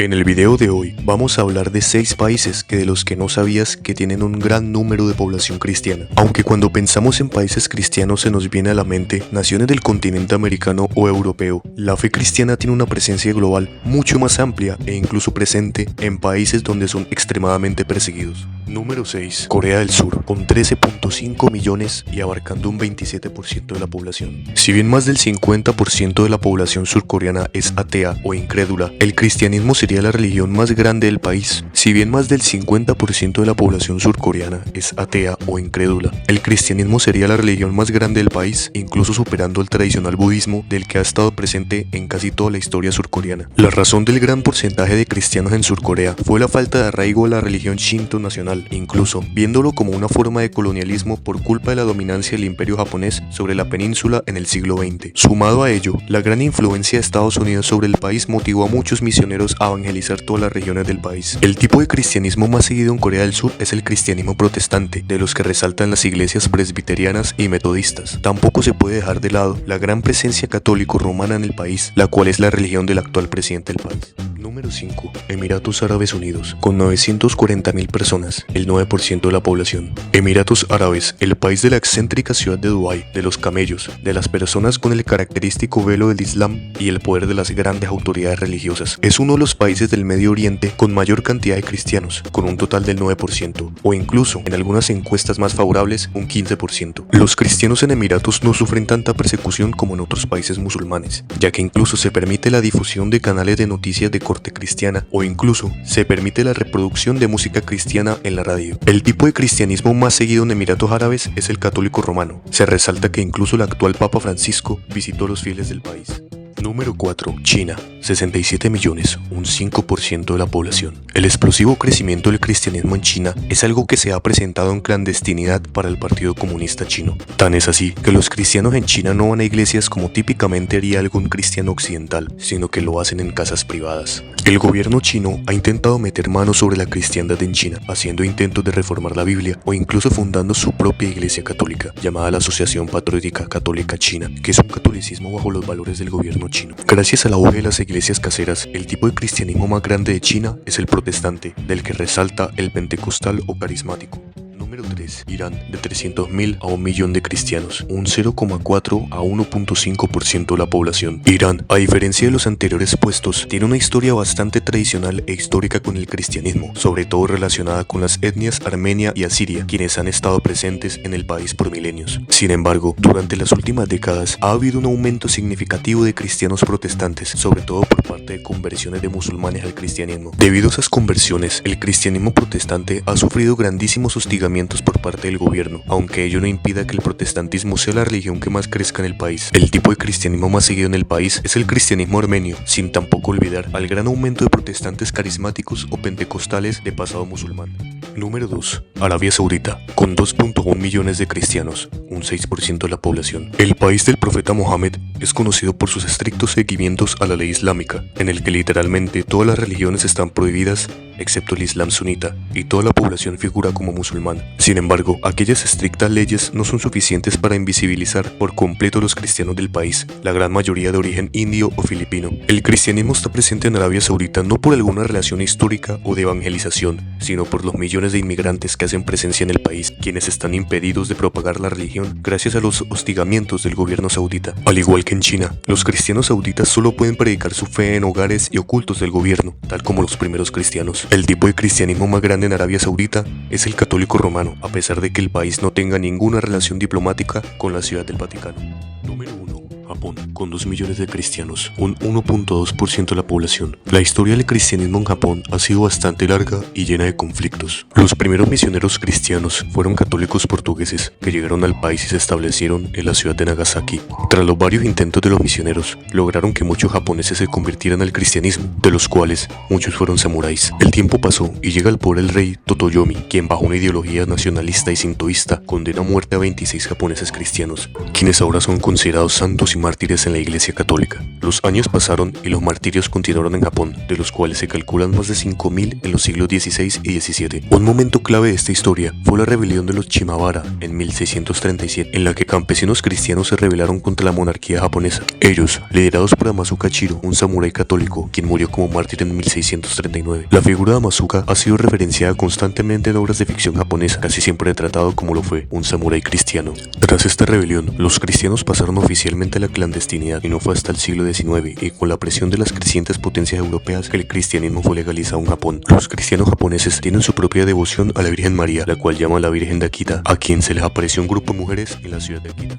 En el video de hoy vamos a hablar de 6 países de los que no sabías que tienen un gran número de población cristiana. Aunque cuando pensamos en países cristianos se nos viene a la mente naciones del continente americano o europeo, la fe cristiana tiene una presencia global mucho más amplia e incluso presente en países donde son extremadamente perseguidos. Número 6. Corea del Sur, con 13.5 millones y abarcando un 27% de la población. Si bien más del 50% de la población surcoreana es atea o incrédula, el cristianismo sería la religión más grande del país. Si bien más del 50% de la población surcoreana es atea o incrédula, el cristianismo sería la religión más grande del país, incluso superando el tradicional budismo del que ha estado presente en casi toda la historia surcoreana. La razón del gran porcentaje de cristianos en Surcorea fue la falta de arraigo a la religión Shinto nacional, incluso viéndolo como una forma de colonialismo por culpa de la dominancia del imperio japonés sobre la península en el siglo XX. Sumado a ello, la gran influencia de Estados Unidos sobre el país motivó a muchos misioneros a evangelizar todas las regiones del país. El tipo de cristianismo más seguido en Corea del Sur es el cristianismo protestante, de los que resaltan las iglesias presbiterianas y metodistas. Tampoco se puede dejar de lado la gran presencia católico-romana en el país, la cual es la religión del actual presidente del país. Número 5. Emiratos Árabes Unidos, con 940.000 personas, el 9% de la población. Emiratos Árabes, el país de la excéntrica ciudad de Dubái, de los camellos, de las personas con el característico velo del Islam y el poder de las grandes autoridades religiosas. Es uno de los países del Medio Oriente con mayor cantidad de cristianos, con un total del 9%, o incluso, en algunas encuestas más favorables, un 15%. Los cristianos en Emiratos no sufren tanta persecución como en otros países musulmanes, ya que incluso se permite la difusión de canales de noticias de corte cristiana, o incluso se permite la reproducción de música cristiana en la radio. El tipo de cristianismo más seguido en Emiratos Árabes es el católico romano. Se resalta que incluso el actual Papa Francisco visitó a los fieles del país. Número 4. China, 67 millones, un 5% de la población. El explosivo crecimiento del cristianismo en China es algo que se ha presentado en clandestinidad para el Partido Comunista Chino. Tan es así que los cristianos en China no van a iglesias como típicamente haría algún cristiano occidental, sino que lo hacen en casas privadas. El gobierno chino ha intentado meter mano sobre la cristiandad en China, haciendo intentos de reformar la Biblia o incluso fundando su propia iglesia católica, llamada la Asociación Patriótica Católica China, que es un catolicismo bajo los valores del gobierno chino. Gracias al auge de las iglesias caseras, el tipo de cristianismo más grande de China es el protestante, del que resalta el pentecostal o carismático. Número 3. Irán, de 300.000 a 1 millón de cristianos, un 0,4 a 1,5% de la población. Irán, a diferencia de los anteriores puestos, tiene una historia bastante tradicional e histórica con el cristianismo, sobre todo relacionada con las etnias armenia y asiria, quienes han estado presentes en el país por milenios. Sin embargo, durante las últimas décadas ha habido un aumento significativo de cristianos protestantes, sobre todo por parte de conversiones de musulmanes al cristianismo. Debido a esas conversiones, el cristianismo protestante ha sufrido grandísimos hostigamientos por parte del gobierno, aunque ello no impida que el protestantismo sea la religión que más crezca en el país. El tipo de cristianismo más seguido en el país es el cristianismo armenio, sin tampoco olvidar al gran aumento de protestantes carismáticos o pentecostales de pasado musulmán. Número 2. Arabia Saudita, con 2.1 millones de cristianos, un 6% de la población. El país del profeta Mohammed es conocido por sus estrictos seguimientos a la ley islámica, en el que literalmente todas las religiones están prohibidas, excepto el Islam sunita, y toda la población figura como musulmán. Sin embargo, aquellas estrictas leyes no son suficientes para invisibilizar por completo a los cristianos del país, la gran mayoría de origen indio o filipino. El cristianismo está presente en Arabia Saudita no por alguna relación histórica o de evangelización, sino por los millones de inmigrantes que hacen presencia en el país, quienes están impedidos de propagar la religión gracias a los hostigamientos del gobierno saudita. Al igual que en China, los cristianos sauditas solo pueden predicar su fe en hogares y ocultos del gobierno, tal como los primeros cristianos. El tipo de cristianismo más grande en Arabia Saudita es el católico romano, a pesar de que el país no tenga ninguna relación diplomática con la Ciudad del Vaticano. Número 1. Japón, con 2 millones de cristianos, un 1.2% de la población. La historia del cristianismo en Japón ha sido bastante larga y llena de conflictos. Los primeros misioneros cristianos fueron católicos portugueses que llegaron al país y se establecieron en la ciudad de Nagasaki. Tras los varios intentos de los misioneros, lograron que muchos japoneses se convirtieran al cristianismo, de los cuales muchos fueron samuráis. El tiempo pasó y llega al poder el rey Totoyomi, quien bajo una ideología nacionalista y sintoísta condena a muerte a 26 japoneses cristianos, quienes ahora son considerados santos y mártires en la Iglesia Católica. Los años pasaron y los martirios continuaron en Japón, de los cuales se calculan más de 5.000 en los siglos XVI y XVII. Un momento clave de esta historia fue la rebelión de los Shimabara en 1637, en la que campesinos cristianos se rebelaron contra la monarquía japonesa. Ellos, liderados por Amazuka Chiro, un samurái católico, quien murió como mártir en 1639. La figura de Amazuka ha sido referenciada constantemente en obras de ficción japonesa, casi siempre retratado como lo fue un samurái cristiano. Tras esta rebelión, los cristianos pasaron oficialmente a la clandestinidad y no fue hasta el siglo XIX y con la presión de las crecientes potencias europeas que el cristianismo fue legalizado en Japón. Los cristianos japoneses tienen su propia devoción a la Virgen María, la cual llaman la Virgen de Akita, a quien se les apareció un grupo de mujeres en la ciudad de Akita.